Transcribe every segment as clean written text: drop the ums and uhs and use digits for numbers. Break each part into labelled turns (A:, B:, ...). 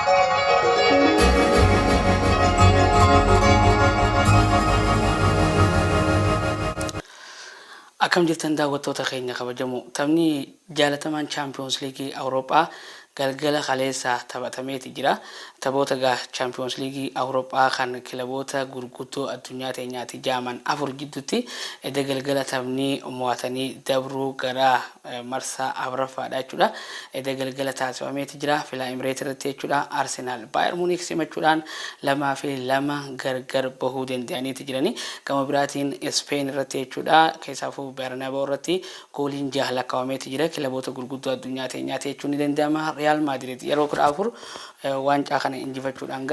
A: Akkam jirtan daawwattoota keenya kabajamoo taphni jaalatamaan Champions League Awurooppaa galgala kaleessa taphatameeti jira. Taphoota Champions League Awurooppaa kan kilaboota gurguddoo addunyaa teenyaatti jaaman afur gidduutti edda galgala taphni mo'atanii dabruu gara marsaa afuraffaadha jechuudha. Edda galgala taasifameeti jira. Filaa Emirates irratti jechuudha. Arsenal Bayern Munich simachuudhaan 2-2 gargar bahuu danda'aniiti jirani. Gama biraatiin Spain irratti jechuudha. Keessaafuu Bernabeu irratti gooliin 6 lakkaa'ameeti jira. Kilaboota gurguddoo addunyaa teenyaatti jechuun ni danda'ama. Real Madrid yeroo 14 waancaa kana injifachuudhaan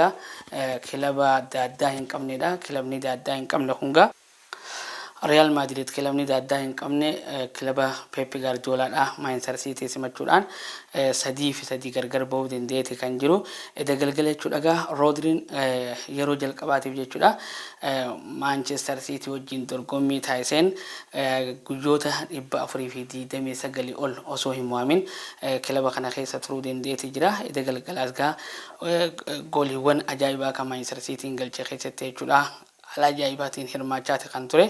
A: kilaba adda hin qabnedha. Kilabni adda hin qabne hunga Real Madrid kilabni adda hin qabne kilaba Pep Guardiola Manchester City simachuudhaan 3-3 gargar bahuu dandeetti kan jiru. Edda galgala jechuudha Rodriin yeroo jalqabaatiif jechuudha Manchester City wajjin dorgommii taasiseen guyyoota 429 ol osoo hin mo'amin kilaba kana keessa turuu dandeetti jira. Edda galgalaas gooliiwwan ajaa'ibaa kan Manchester Cityin galchee keessatti jechuudha. Ala ajaa'ibatiin hirmaachaati kan ture.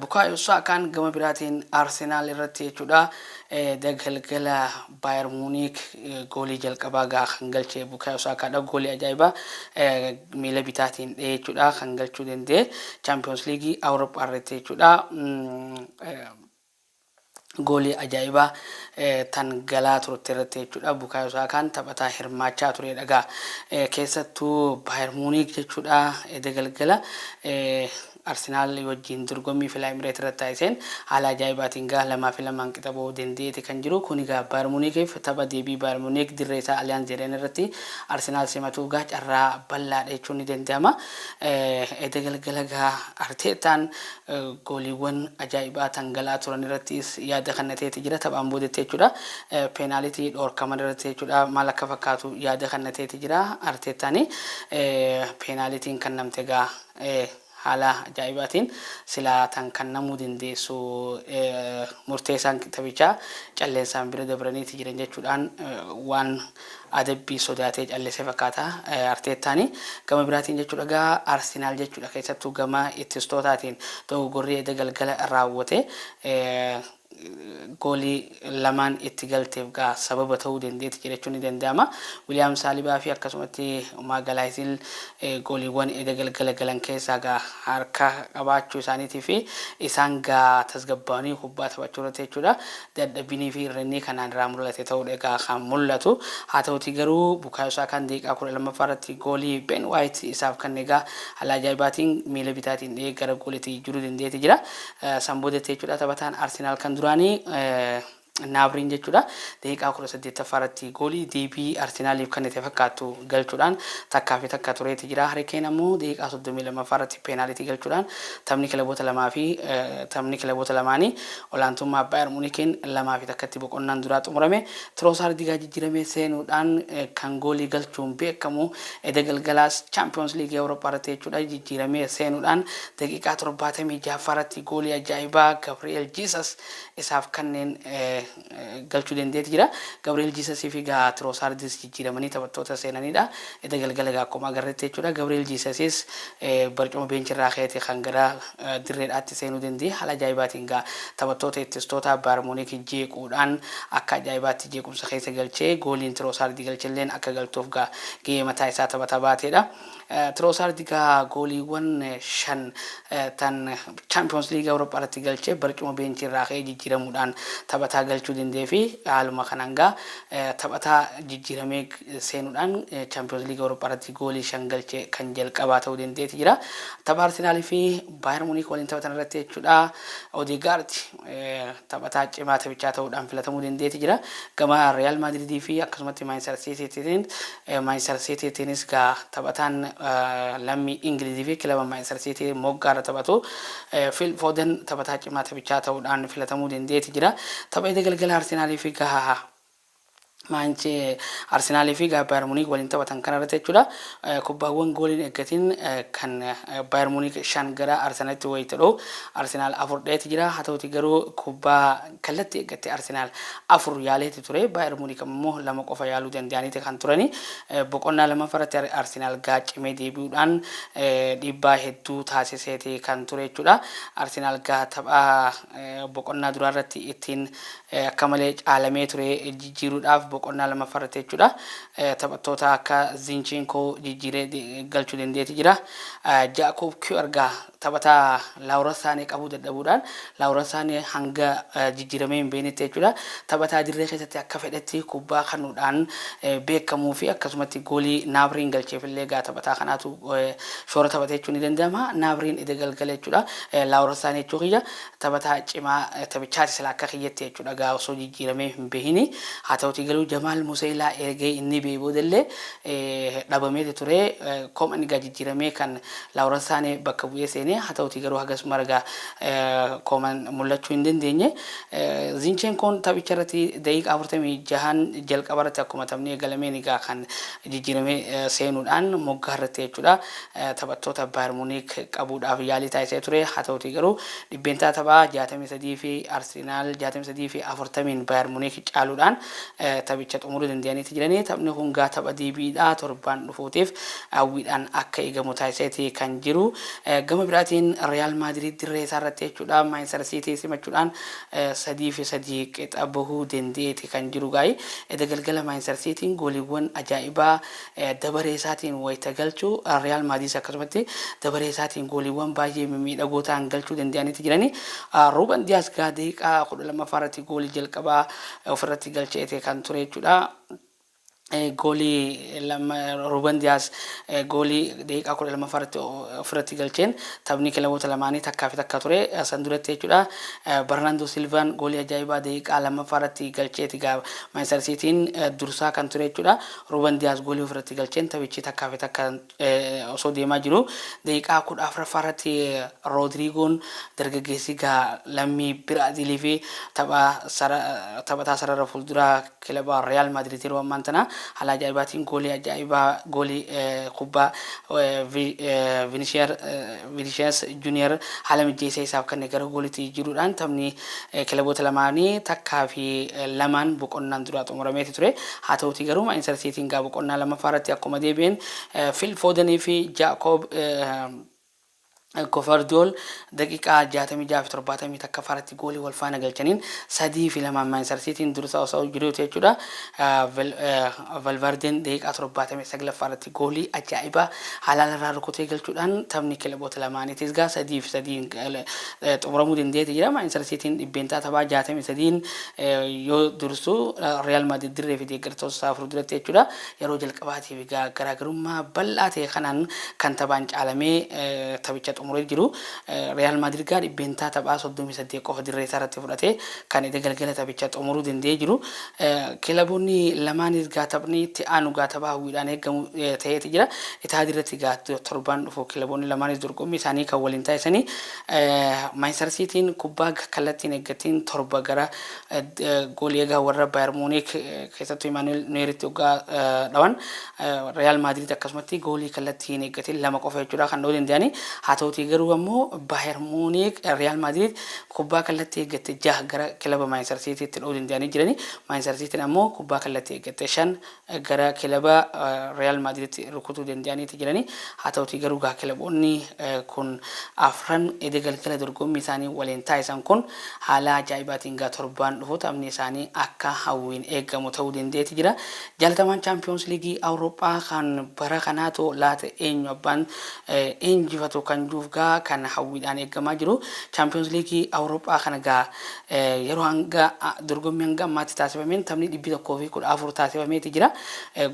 A: Bukayo Saakaan gama biraatiin Arsenal irratti jechuudha. Galgala Bayern Munich goolii jalqabaa kan galchee Bukayo Saakaadha. Goolii ajaa'ibaa miila bitaatiin jechuudha kan galchuu danda'e. Champions League Awurooppaa irratti jechuudha. Goolii ajaa'ibaa tan galaa turte irratti jechuudha. Bukayo Saakaan taphataa hirmaachaa ture dhagaa. Keessattuu Bayern Munich jechuudha. Edda galgala Arsenal wajjin dorgommii filaa Emirates irratti taasiseen haala ajaa'ibaatiin 2-2 qixa bahuu dandeetti kan jiru. Kun Bayern Munichiif tapha deebii Bayern Munich dirree isaa Allianz Arena irratti Arsenal simatu carraa bal'aadha jechuun ni danda'ama. Edda galgala Arteetaan gooliiwwan ajaa'ibaa tan galaa turan irrattis yaada kannateeti jira. Taphaan boodetti jechuudha. Peenaalitii dhoorkaman irratti jechuudha. Maal akka fakkaatu yaada kannateeti jira. Arteetaan peenaalitiin kan namte haala ajaa'ibaatiin silaa tan kan namuu dandeessu murteessaan taphichaa calleensaan bira dabraniiti jiran jechuudhaan waan adabbii sodaatee calleessee fakkaata Arteetaan. Gama biraatiin jechuudha Arsenal jechuudha keessattuu gama ittistootaatiin dogoggorrii edda galgala raawwate goolii lamaan itti galteef sababa ta'uu dandeetti jechuun ni danda'ama. William Saliba fi akkasumatti Magalhaes gooliiwwan edda galgala galan keessaa harka qabaachuu isaaniitii fi isaan tasgabbaanii kubbaa taphachuu irratti jechuudha. Dadhabinii fi irrannii kanaan irraa mul'ate ta'uudha kan mul'atu. Haa ta'uti garuu Bukayo Saakaan daqiiqaa 12 irratti goolii Ben White isaaf kan haala ajaa'ibaatiin miila bitaatiin gara gooliitti jiruu dandeetti jira. Sanboodetti jechuudha taphataan Arsenal kan duraanii Nabrin jechuudha. Daqiiqaa 18 irratti goolii deebii Arsenaliif kan itti fakkaatu galchuudhaan takkaa fi takka tureeti jira. Harry Kane ammoo daqiiqaa 32 irratti peenaalitii galchuudhaan taphni kilaboota lamaanii olaantummaa Bayern Munichiin 2-1tti boqonnaan duraa xumurame. Trossard jijjiiramee seenuudhaan kan goolii galchuun beekamu edda galgalaas Champions League Awurooppaa irratti jechuudha jijjiiramee seenuudhaan daqiiqaa 76 irratti goolii ajaa'ibaa Gabriel Jesus isaaf kanneen galchuu dandeetti jira. Gabriel Jesus fi Trossard jijjiiramanii taphattoota seenanidha. Edda galgala akkuma agarreetti jechuudha. Gabriel Jesus barcuma beenchirraa ka'eeti kan gara dirreedhaatti seenuu danda'e. Haala ajaa'ibaatiin taphattoota ittistoota Bayern Munich jeequudhaan akka ajaa'ibaatti jeequmsa keessa galchee gooliin Trossard galchelleen akka galtuuf gahee mataa isaa taphataa baateedha. Trossard gooliiwwan 5 tan Champions League Awurooppaa irratti galchee barcuma beenchirraa ka'ee jijjiiramuudhaan taphataa galchuu danda'ee fi haaluma kanaan taphataa jijjiiramee seenuudhaan Champions League Awurooppaa irratti goolii 5 galchee kan jalqabaa ta'uu dandeetti jira. Tapha Arsenal fi Bayern Munich waliin taphatan irratti jechuudha. Odegaard taphataa cimaa taphichaa ta'uudhaan filatamuu dandeetti jira. Gama Real Madrid fi akkasumatti Manchester Citytiinis taphataan lammii Ingilizii fi kilaba Manchester City moggaarra taphatu Phil Foden taphataa cimaa taphichaa ta'uudhaan filatamuu dandeetti jira. Tapha edda galgala Arsenal fi maanche Arsenal fi Bayern Munich waliin taphatan kana irratti jechuudha. Kubbaawwan gooliin eeggatiin kan Bayern Munich 5 gara Arsenaltti wayita dhoo Arsenal 4 dheeti jira. Haa ta'uti garuu kubbaa kallattii eeggattee Arsenal 4 yaaleeti ture. Bayern Munich ammoo 2 qofa yaaluu danda'aniiti kan turani. Boqonnaa lamaffaarratti Arsenal gaacimee deebi'uudhaan dhiibbaa hedduu taasiseeti kan ture jechuudha. Arsenal gaa taphaa boqonnaa duraarratti ittiin akka malee caalamee ture jijjiiruudhaaf boqonnaa lamaffaarratti jechuudha. Taphattoota akka Zinchenko jijjiiree galchuu dandeetti jira. Jacob Kjærgaard taphataa Laura Sané qabuu dadhabuudhaan Laura Sané hanga jijjiiramee hin beeknetti jechuudha. Taphataa dirree keessatti akka fedhetti kubbaa kanuudhaan beekamuu fi akkasumatti goolii Naabiriin galcheefillee gaa taphataa kanaatu shoora taphatee jechuun ni danda'ama. Naabiriin ide galgala jechuudha. Laura Sané jechuudha taphataa cimaa taphichaati sila akka kiyyatti jechuudha gaa osoo jijjiiramee hin beekini. Haa ta'uti garuu Jamaal Musiilaa ergee inni beeboodallee dhabamee ture koomani gaa jijjiiramee kan Laura Sané bakka bu'ee seenee haa ta'uti garuu hagas margaa kooman mul'achuu hin dandeenye. Zinchenkoon taphicha irratti daqiiqaa 46 jalqaba irratti akkuma taphni eegalameen egaa kan jijjiiramee seenuudhaan moggaa irratti jechuudha taphattoota Bayern Munich qabuudhaaf yaalii taasisee ture. Haa ta'uti garuu dhibbeentaa taphaa 63 fi Arsenal 63 fi 40 Bayern Munich caaluudhaan taphicha xumuruu danda'aniiti jiranii. Taphni kun gaa tapha deebiidhaa torbaan dhufuutiif hawwiidhaan akka eegamu taasiseeti kan jiru. Gama biraatiin Real Madrid dirree isaa irratti jechuudha Manchester City simachuudhaan 3-3 qixa bahuu danda'eeti kan jiru gaa'ii. Galgala Manchester Cityin gooliiwwan ajaa'ibaa dabaree isaatiin wayita galchuu Real Madrid akkasumatti dabaree isaatiin gooliiwwan baay'ee miidhagoo ta'an galchuu danda'aniiti jiranii. Ruben Dias gaa daqiiqaa 12ffaarratti goolii jalqabaa ofirratti galcheeti kan ture jechuudha. Goolii Ruben Dias goolii daqiiqaa 12ffaarratti ofirratti galcheen taphni kilaboota lamaanii takkaa fi takka ture san duratti jechuudha. Bernardo Silvaan goolii ajaa'ibaa daqiiqaa 2ffaarratti galcheeti gaa Manchester Cityin dursaa kan ture jechuudha. Ruben Dias goolii ofirratti galcheen taphichi takkaa fi takka osoo deemaa jiru daqiiqaa 14ffaarratti Rodrigoon dargaggeessi gaa lammii Biraazilii fi taphataa sarara fuulduraa kilaba Real Madrid yeroo ammaan tana haala ajaa'ibaatiin goolii ajaa'ibaa goolii kubbaa Vinicius Junior haala mijeessee isaaf kan gara gooliitti jiruudhaan taphni kilaboota lamaanii takkaa fi lamaan boqonnaan dura xumurameeti ture. Haa ta'uti garuu Manchester Cityin gaa boqonnaa lamaffaarratti akkuma deebi'een Phil Foden fi Jacob Gvardiol daqiiqaa 66 fi 70 takka faarratti goolii wal faana galchaniin 3-2 Manchester Cityin dursa osoo jiru jechuudha. Valverde daqiiqaa 79 faarratti goolii ajaa'ibaa halaala irraa rukutee galchuudhaan taphni kilaboota lamaaniitis gaa 3-3 xumuramuu danda'eeti jira. Manchester Cityin dhibbeentaa taphaa 63 yoo dursu Real Madrid dirree fi deeggartoota isaa fuulduratti jechuudha. Yeroo jalqabaatiif garaagarummaa bal'aa ta'e kanaan kan taphaan caalamee taphicha xumuree jiru. Real Madrid gaa dhibbeentaa taphaa 38 qofa dirree isaa irratti fudhatee kan galgala taphicha xumuruu danda'ee jiru. Kilaboonni lamaanis gaa taphni itti aanu gaa taphaa hawwiidhaan eegamu ta'eeti jira. Itaa dirratti gaa torbaan dhufu kilaboonni lamaanis dorgommii isaanii kan waliin taasisanii Manchester Cityin kubbaa kallattiin eeggatiin torba gara goolii egaa warra Bayern Munich keessattuu Emmanuel Neueritti ogaa dhawan Real Madrid akkasumatti goolii kallattiin eeggatiin 2 qofa jechuudha kan dha'uu danda'anii. Haa ta'uti garuu ammoo Bayern Munich Real Madrid kubbaa kallattii eeggatte 6 gara kilaba Manchester Citytti dha'uu danda'anii jiranii. Manchester Cityin ammoo kubbaa kallattii eeggatte 5 gara kilaba Real Madrid rukutuu danda'aniiti jiranii. Haa ta'uti garuu gaa kilaboonni kun afran galgala dorgommii isaanii waliin taasisan kun haala ajaa'ibaatiin gaa torbaan dhufu taphni isaanii akka hawwiin eegamu ta'uu danda'eeti jira. Jaalatamaan Champions League Awurooppaa kan bara kanaatu laata eenyu abbaan injifatu kan juuf gaa kan hawwiidhaan eegamaa jiru. Champions League Awurooppaa kana gaa yeroo hanga dorgommii hanga ammaatti taasifameen taphni 114 taasifameeti jira.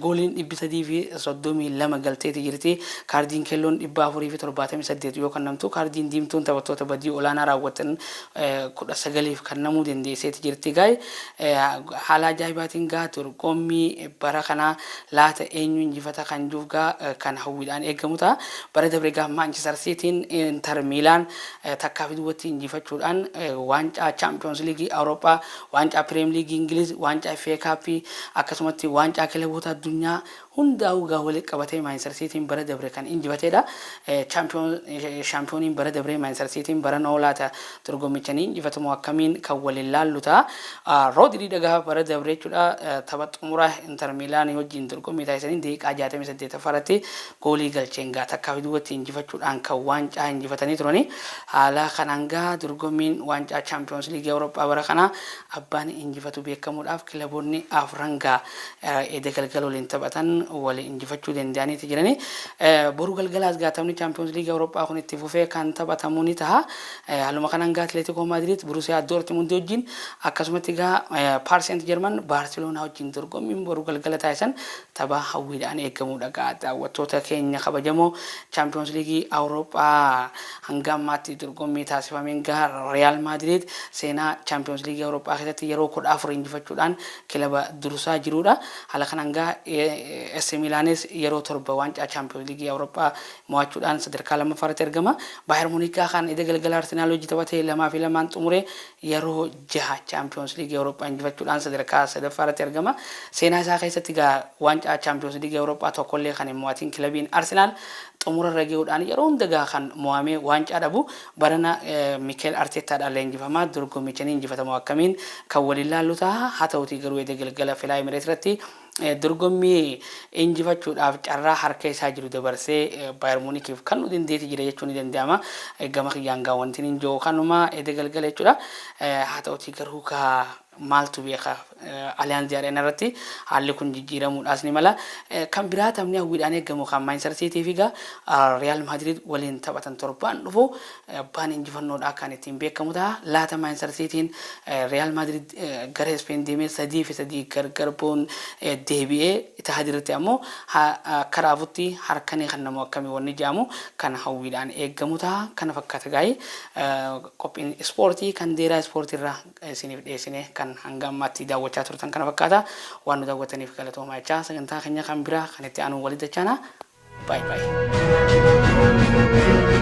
A: Gooliin 332 galteeti jirti. Kaardiin keelloon 478 yoo kannamtu kaardiin diimtuun taphattoota badii olaanaa raawwatan 19 kan namuu dandeesseeti jirti gaa'e. Haala ajaa'ibaatiin gaa dorgommii bara kana laata eenyu injifata kan juuf gaa kan hawwiidhaan eegamu ta'a. Bara dabre gaa Manchester Cityin Inter Milan takkaa fi duwwaatti injifachuudhaan waancaa Champions League Awurooppaa, waancaa Premier League Ingiliz, waancaa FA Cup akkasumatti waancaa kilaboota addunyaa hundaa'u gaa walitti qabatee Manchester Cityin bara dabre kan injifateedha. Chaampiyooniin bara dabre Manchester Cityin bara noolaata dorgommichanii injifatamu akkamiin kan waliin laallu ta'a. Rodri dhagaa bara dabre jechuudha tapha xumuraa Inter Milan wajjin dorgommii taasisanii daqiiqaa 68 farratti goolii galcheen gaa takkaa fi duwwaatti injifachuudhaan kan waancaa injifatanii turani. Haala kanaan gaa dorgommiin waancaa Champions League Awurooppaa bara kana abbaan injifatu beekamuudhaaf kilaboonni afran gaa galgal waliin taphatan wal injifachuu danda'aniiti jirani. Boru galgalaas gaa taphni Champions League Awurooppaa kun itti fufee kan taphatamu ni ta'a. Haaluma kanaan gaa Atletico Madrid Borussia Dortmund wajjin akkasumatti gaa Paris Saint-Germain Barcelona wajjin dorgommiin boru galgala taasisan tapha hawwiidhaan eegamuudha. Gaa daawwattoota keenya kabajamoo Champions League Awurooppaa hanga ammaatti dorgommii taasifameen gaa Real Madrid seenaa Champions League Awurooppaa keessatti yeroo 14 injifachuudhaan kilaba dursaa jiruudha. Haala kanaan gaa AC Milanis yeroo 7 waancaa Champions League Awurooppaa mo'achuudhaan sadarkaa lammaffaarratti argama. Bayern Munich kan galgala Arsenal wajjin taphatee 2-2 xumure yeroo 6 Champions League Awurooppaa injifachuudhaan sadarkaa sadaffaarratti argama. Seenaa isaa keessatti gaa waancaa Champions League Awurooppaa tokkollee kan hin mo'atin kilabiin Arsenal xumura irra gahuudhaan yeroo hundaa kan mo'amee waancaa dhabu barana Mikel Artetaadhaan leenjifamaa dorgommichanii injifatamu akkamiin kan waliin laallu ta'a. Haa ta'uutii garuu galgala filaa Emirates irratti dorgommii injifachuudhaaf carraa harka isaa jiru dabarsee Bayern Munichiif kan nu dandeetti jira jechuun ni danda'ama. Gama kiyyaan gaa wanti hin jiru kanuma galgala jechuudha. Haa ta'uutii garuu maaltu beeka Allianz Arena irratti haalli kun jijjiiramuudhaas ni mala. Kan biraa taphni hawwiidhaan eegamu kan Manchester City fi Real Madrid waliin taphatan torbaan dhufu abbaan injifannoodhaa kan ittiin beekamu ta'a. Laata Manchester Cityin Real Madrid gara Spain deemee 3-3 gargar boon deebi'ee itti hadiratti ammoo karaafutti harkanii kan namu akkamii wanni jedhamu kan hawwiidhaan eegamu ta'a. Kana fakkaata gaa'ii qophiin ispoortii kan deeraa ispoortiirraa isiniif dhiyeessine kan hanga ammaatti daawwachaa turtan kana fakkaata. Waan nu daawwataniif galatoomaa jechaa sagantaa keenya kan biraa kan itti aanu walitti dachaana. Bye bye.